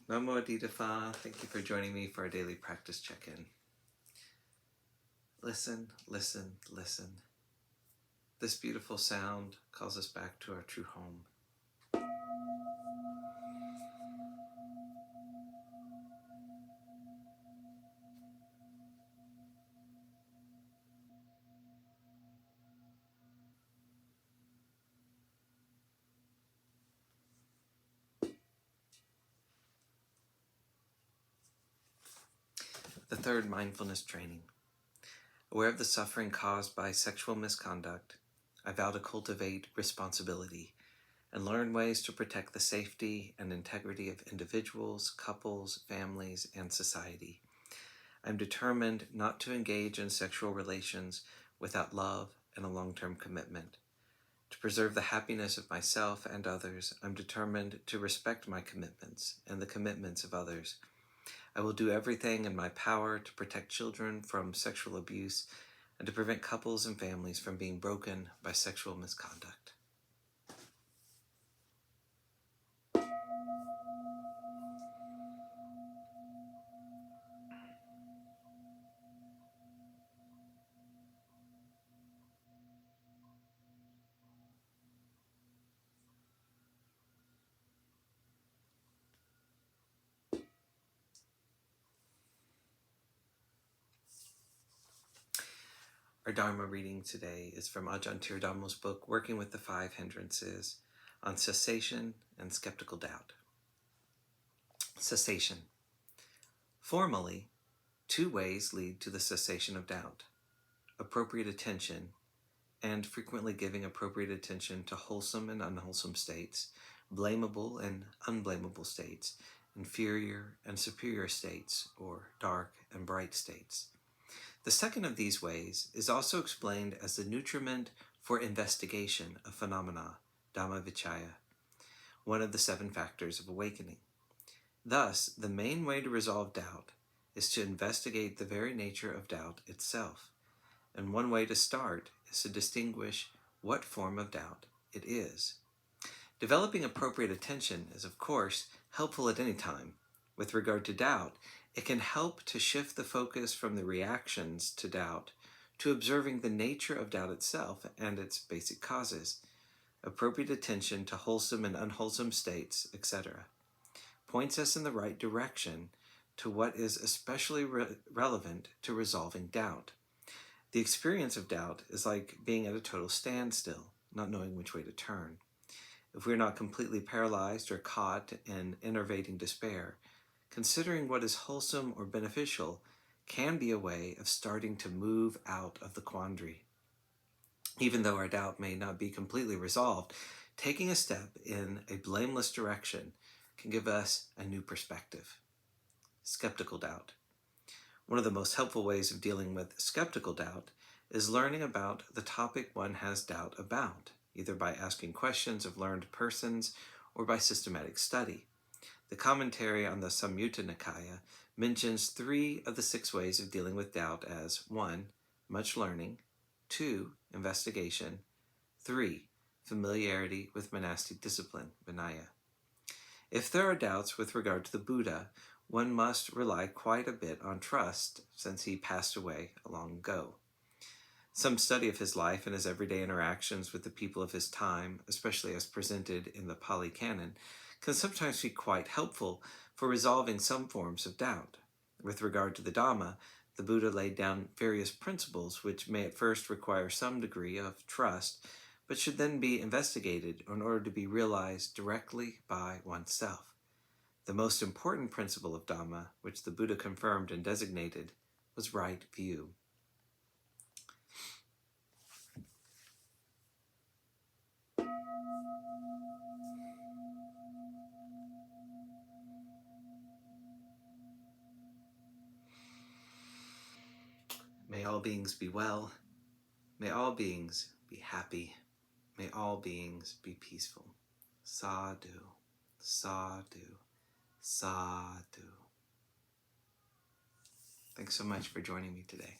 Namo Phat. Thank you for joining me for our daily practice check-in. Listen, listen, listen. This beautiful sound calls us back to our true home. The third mindfulness training. Aware of the suffering caused by sexual misconduct, I vow to cultivate responsibility and learn ways to protect the safety and integrity of individuals, couples, families, and society. I am determined not to engage in sexual relations without love and a long-term commitment. To preserve the happiness of myself and others, I'm determined to respect my commitments and the commitments of others. I will do everything in my power to protect children from sexual abuse and to prevent couples and families from being broken by sexual misconduct. Our Dharma reading today is from Ajahn Thiradhammo's book, Working with the Five Hindrances, on cessation and skeptical doubt. Cessation. Formally, two ways lead to the cessation of doubt: appropriate attention, and frequently giving appropriate attention to wholesome and unwholesome states, blamable and unblamable states, inferior and superior states, or dark and bright states. The second of these ways is also explained as the nutriment for investigation of phenomena, Dhamma Vichaya, one of the 7 factors of awakening. Thus, the main way to resolve doubt is to investigate the very nature of doubt itself, and one way to start is to distinguish what form of doubt it is. Developing appropriate attention is, of course, helpful at any time. With regard to doubt, it can help to shift the focus from the reactions to doubt to observing the nature of doubt itself and its basic causes, appropriate attention to wholesome and unwholesome states, etc. Points us in the right direction to what is especially relevant to resolving doubt. The experience of doubt is like being at a total standstill, not knowing which way to turn. If we are not completely paralyzed or caught in enervating despair, considering what is wholesome or beneficial can be a way of starting to move out of the quandary. Even though our doubt may not be completely resolved, taking a step in a blameless direction can give us a new perspective. Skeptical doubt. One of the most helpful ways of dealing with skeptical doubt is learning about the topic one has doubt about, either by asking questions of learned persons or by systematic study. The commentary on the Samyutta Nikaya mentions 3 of the 6 ways of dealing with doubt as 1. Much learning, 2. Investigation, 3. Familiarity with monastic discipline, Vinaya. If there are doubts with regard to the Buddha, one must rely quite a bit on trust, since he passed away long ago. Some study of his life and his everyday interactions with the people of his time, especially as presented in the Pali Canon, can sometimes be quite helpful for resolving some forms of doubt. With regard to the Dhamma, the Buddha laid down various principles which may at first require some degree of trust, but should then be investigated in order to be realized directly by oneself. The most important principle of Dhamma, which the Buddha confirmed and designated, was right view. May all beings be well. May all beings be happy. May all beings be peaceful. Sadhu, sadhu, sadhu. Thanks so much for joining me today.